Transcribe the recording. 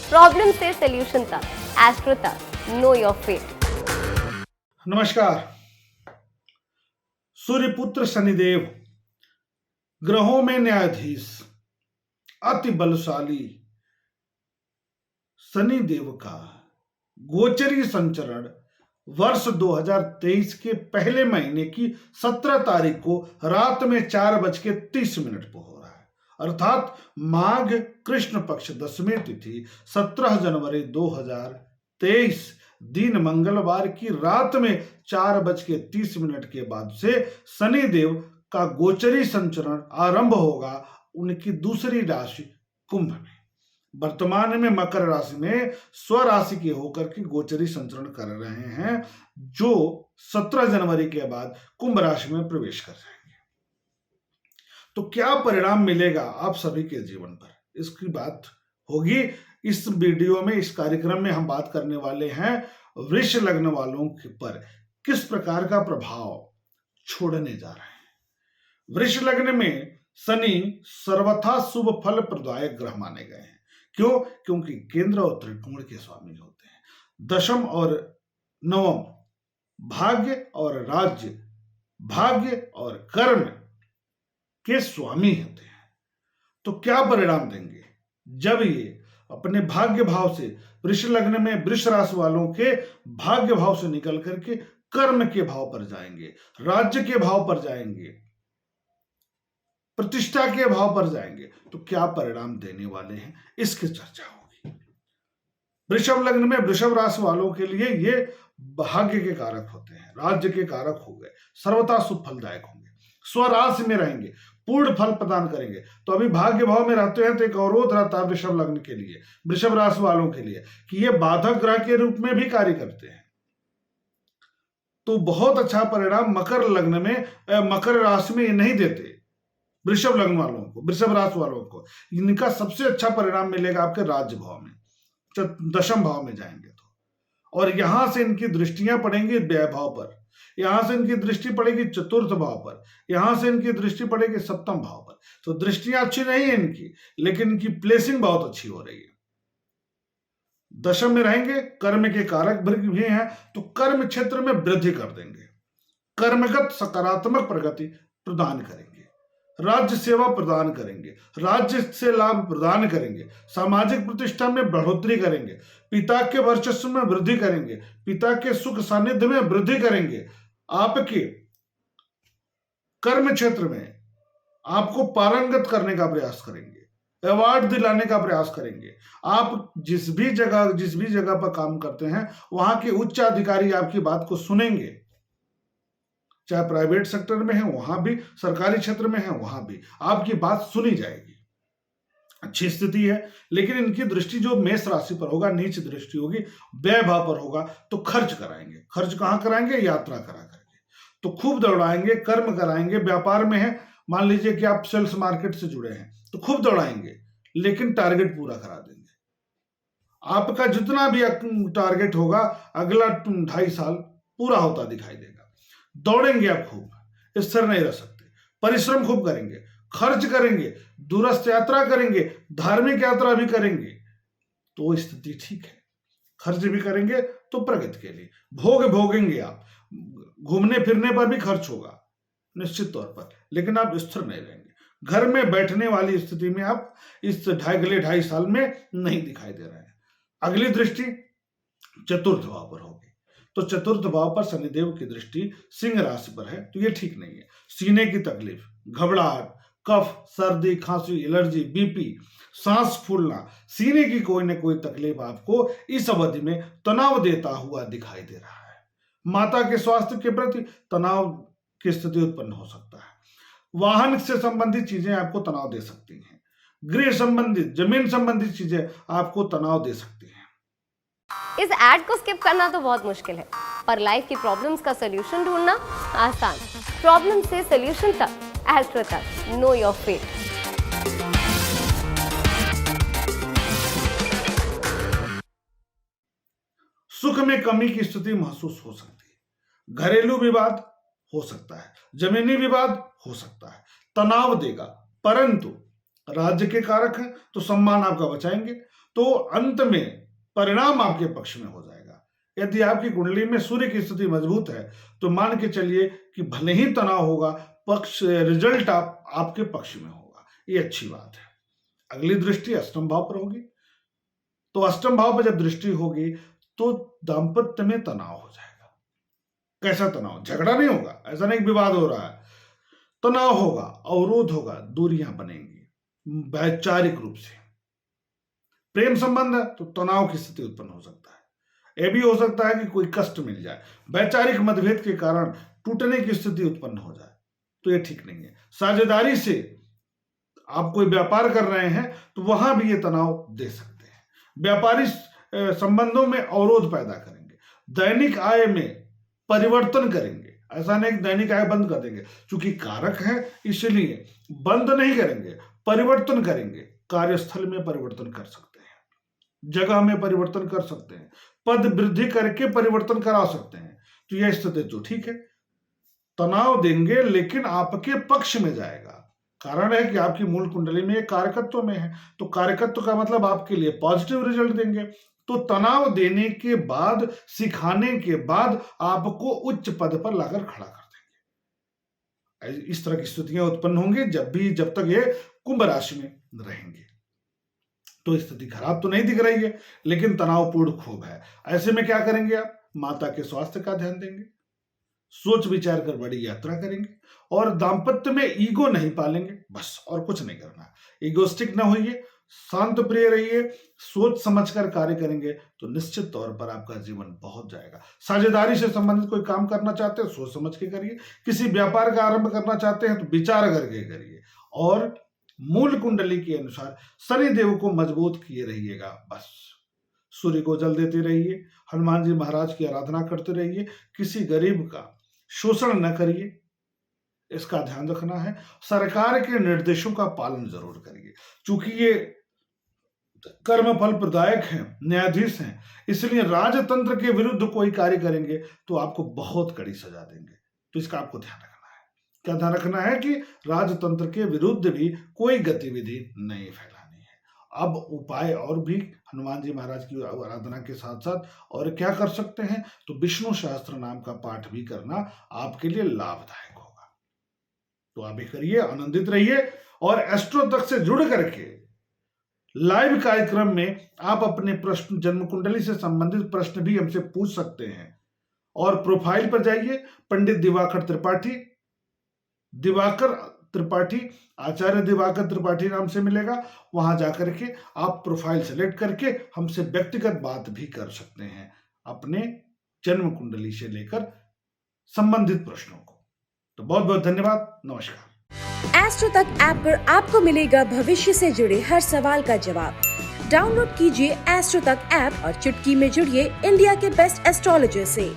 Problem से solution तक, astro तक, नो योर फेट। नमस्कार। सूर्यपुत्र शनिदेव ग्रहों में न्यायाधीश अति बलशाली शनिदेव का गोचरी संचरण वर्ष 2023 के पहले महीने की 17 तारीख को रात में 4:30 पर हो रहा है, अर्थात माघ कृष्ण पक्ष दशमी तिथि 17 जनवरी 2023 दिन मंगलवार की रात में 4:30 के बाद से शनिदेव का गोचरी संचरण आरंभ होगा उनकी दूसरी राशि कुंभ में। वर्तमान में मकर राशि में स्वराशि के होकर के गोचरी संचरण कर रहे हैं, जो 17 जनवरी के बाद कुंभ राशि में प्रवेश कर जाएंगे। तो क्या परिणाम मिलेगा आप सभी के जीवन पर, इसकी बात होगी इस वीडियो में। इस कार्यक्रम में हम बात करने वाले हैं वृष लग्न वालों पर किस प्रकार का प्रभाव छोड़ने जा रहे हैं। वृष लग्न में शनि सर्वथा शुभ फल प्रदायक ग्रह माने गए हैं। क्यों? क्योंकि केंद्र और त्रिकोण के स्वामी होते हैं। दशम और नवम भाग्य और राज्य, भाग्य और कर्म के स्वामी होते हैं। तो क्या परिणाम देंगे जब ये अपने भाग्य भाव से, वृष लग्न में वृष राशि वालों के भाग्य भाव से निकल करके कर्म के भाव पर जाएंगे, राज्य के भाव पर जाएंगे, प्रतिष्ठा के भाव पर जाएंगे, तो क्या परिणाम देने वाले हैं, इसकी चर्चा होगी। वृषभ लग्न में वृषभ राशि वालों के लिए ये भाग्य के कारक होते हैं, राज्य के कारक हो गए, सर्वथा शुभ फलदायक होंगे, स्वराशि में रहेंगे, पूर्ण फल प्रदान करेंगे। तो अभी भाग्य भाव में रहते हैं तो एक अवरोध रहता है वृषभ लग्न के लिए, वृषभ राशि वालों के लिए, कि ये बाधक ग्रह के रूप में भी कार्य करते हैं। तो बहुत अच्छा परिणाम मकर लग्न में, मकर राशि में ये नहीं देते। वृषभ लग्न वालों को, वृषभ राशि वालों को इनका सबसे अच्छा परिणाम मिलेगा आपके राज्य भाव में, दशम भाव में जाएंगे तो, और यहां से इनकी दृष्टियां पड़ेंगी व्यय भाव पर, यहां से इनकी दृष्टि पड़ेगी चतुर्थ भाव पर, यहां से इनकी दृष्टि पड़ेगी सप्तम भाव पर। तो दृष्टियां अच्छी नहीं है इनकी, लेकिन इनकी प्लेसिंग बहुत अच्छी हो रही है। दशम में रहेंगे, कर्म के कारक भी हैं, तो कर्म क्षेत्र में वृद्धि कर देंगे, कर्मगत सकारात्मक प्रगति प्रदान करेंगे, राज्य सेवा प्रदान करेंगे, राज्य से लाभ प्रदान करेंगे, सामाजिक प्रतिष्ठा में बढ़ोतरी करेंगे, पिता के वर्चस्व में वृद्धि करेंगे, पिता के सुख सानिध्य में वृद्धि करेंगे, आपके कर्म क्षेत्र में आपको पारंगत करने का प्रयास करेंगे, अवार्ड दिलाने का प्रयास करेंगे। आप जिस भी जगह पर काम करते हैं वहां के उच्च अधिकारी आपकी बात को सुनेंगे, चाहे प्राइवेट सेक्टर में है वहां भी, सरकारी क्षेत्र में है वहां भी आपकी बात सुनी जाएगी। अच्छी स्थिति है। लेकिन इनकी दृष्टि जो मेष राशि पर होगा, नीच दृष्टि होगी, व्यय भाव पर होगा, तो खर्च कराएंगे। खर्च कहां कराएंगे? यात्रा करा करके, तो खूब दौड़ाएंगे, कर्म कराएंगे। व्यापार में है, मान लीजिए कि आप सेल्स मार्केट से जुड़े हैं, तो खूब दौड़ाएंगे, लेकिन टारगेट पूरा करा देंगे। आपका जितना भी टारगेट होगा अगला 2.5 साल पूरा होता दिखाई देगा। दौड़ेंगे आप खूब, स्थिर नहीं रह सकते, परिश्रम खूब करेंगे, खर्च करेंगे, दूरस्थ यात्रा करेंगे, धार्मिक यात्रा भी करेंगे, तो स्थिति ठीक है। खर्च भी करेंगे तो प्रगति के लिए, भोग भोगेंगे आप, घूमने फिरने पर भी खर्च होगा निश्चित तौर पर, लेकिन आप स्थिर नहीं रहेंगे। घर में बैठने वाली स्थिति में आप इस अगले 2.5 साल में नहीं दिखाई दे रहे हैं। अगली दृष्टि चतुर्थ भाव पर होगी, तो चतुर्थ भाव पर शनिदेव की दृष्टि सिंह राशि पर है, तो ये ठीक नहीं है। सीने की तकलीफ, घबराहट, कफ, सर्दी, खांसी, एलर्जी, बीपी, सांस फूलना, सीने की कोई न कोई तकलीफ आपको इस अवधि में तनाव देता हुआ दिखाई दे रहा है। माता के स्वास्थ्य के प्रति तनाव की स्थिति उत्पन्न हो सकता है। वाहन से संबंधित चीजें आपको तनाव दे सकती हैं। गृह संबंधित, जमीन संबंधित चीजें आपको तनाव दे सकती हैं। इस एड को स्किप करना तो बहुत मुश्किल है, पर लाइफ की प्रॉब्लम्स का सोल्यूशन ढूंढना आसान। प्रॉब्लम से सोल्यूशन तक, एस्ट्रो तक, नो योर फेट। सुख में कमी की स्थिति महसूस हो सकती है, घरेलू विवाद हो सकता है, जमीनी विवाद हो सकता है, तनाव देगा, परंतु राज्य के कारक हैं तो सम्मान आपका बचाएंगे। तो तो अंत में परिणाम आपके पक्ष में हो जाएगा। यदि आपकी कुंडली में सूर्य की स्थिति मजबूत है तो मान के चलिए कि भले ही तनाव होगा, रिजल्ट आपके पक्ष में होगा। ये अच्छी बात है। अगली दृष्टि अष्टम भाव पर होगी, तो अष्टम भाव पर जब दृष्टि होगी तो दांपत्य में तनाव हो जाएगा। कैसा तनाव? झगड़ा नहीं होगा, ऐसा नहीं विवाद हो रहा है, तनाव होगा, अवरोध होगा, दूरियां बनेंगी वैचारिक रूप से। प्रेम संबंध है तो तनाव की स्थिति उत्पन्न हो सकता है। यह भी हो सकता है कि कोई कष्ट मिल जाए, वैचारिक मतभेद के कारण टूटने की स्थिति उत्पन्न हो जाए, तो यह ठीक नहीं है। साझेदारी से आप कोई व्यापार कर रहे हैं तो वहां भी ये तनाव दे सकते हैं। व्यापारी संबंधों में अवरोध पैदा करेंगे, दैनिक आय में परिवर्तन करेंगे। ऐसा नहीं कि दैनिक आय बंद कर देंगे, क्योंकि कारक है इसलिए बंद नहीं करेंगे, परिवर्तन करेंगे। कार्यस्थल में परिवर्तन कर सकते हैं, जगह में परिवर्तन कर सकते हैं, पद वृद्धि करके परिवर्तन करा सकते हैं। तो यह स्थिति तो ठीक है, तनाव देंगे लेकिन आपके पक्ष में जाएगा। कारण है कि आपकी मूल कुंडली में कारकत्व में है, तो कारकत्व का मतलब आपके लिए पॉजिटिव रिजल्ट देंगे। तो तनाव देने के बाद, सिखाने के बाद आपको उच्च पद पर लाकर खड़ा कर देंगे। इस तरह की स्थितियां उत्पन्न होंगी जब तक ये कुंभ राशि में रहेंगे। तो स्थिति खराब तो नहीं दिख रही है, लेकिन तनावपूर्ण खूब है। ऐसे में क्या करेंगे आप? माता के स्वास्थ्य का ध्यान देंगे, सोच विचार कर बड़ी यात्रा करेंगे और दाम्पत्य में ईगो नहीं पालेंगे, बस और कुछ नहीं करना। ईगोस्टिक ना होइए, शांत प्रिय रहिए, सोच समझकर कार्य करेंगे तो निश्चित तौर पर आपका जीवन बहुत जाएगा। साझेदारी से संबंधित कोई काम करना चाहते हैं सोच समझ के करिए, किसी व्यापार का आरंभ करना चाहते हैं तो विचार करके करिए, और मूल कुंडली के अनुसार शनि देव को मजबूत किए रहिएगा। बस सूर्य को जल देते रहिए, हनुमान जी महाराज की आराधना करते रहिए, किसी गरीब का शोषण न करिए, इसका ध्यान रखना है। सरकार के निर्देशों का पालन जरूर करिए, क्योंकि ये कर्म फल प्रदायक हैं, न्यायाधीश हैं, इसलिए राजतंत्र के विरुद्ध कोई कार्य करेंगे तो आपको बहुत कड़ी सजा देंगे। तो इसका आपको ध्यान रखना है। क्या ध्यान रखना है कि राजतंत्र के विरुद्ध भी कोई गतिविधि नहीं फैलानी है। अब उपाय और भी हनुमान जी महाराज की आराधना के साथ साथ और क्या कर सकते हैं, तो विष्णु सहस्त्र नाम का पाठ भी करना आपके लिए लाभदायक होगा। तो आप भी करिए, आनंदित रहिए। और एस्ट्रो तक से जुड़ करके लाइव कार्यक्रम में आप अपने प्रश्न, जन्म कुंडली से संबंधित प्रश्न भी हमसे पूछ सकते हैं। और प्रोफाइल पर जाइए, पंडित दिवाकर त्रिपाठी, आचार्य दिवाकर त्रिपाठी नाम से मिलेगा। वहां जाकर के आप प्रोफाइल सेलेक्ट करके हमसे व्यक्तिगत बात भी कर सकते हैं, अपने जन्म कुंडली से लेकर संबंधित प्रश्नों को। तो बहुत बहुत धन्यवाद, नमस्कार। एस्ट्रो तक ऐप पर आपको मिलेगा भविष्य से जुड़े हर सवाल का जवाब। डाउनलोड कीजिए एस्ट्रो तक ऐप और चुटकी में जुड़िए इंडिया के बेस्ट एस्ट्रोलॉजर से।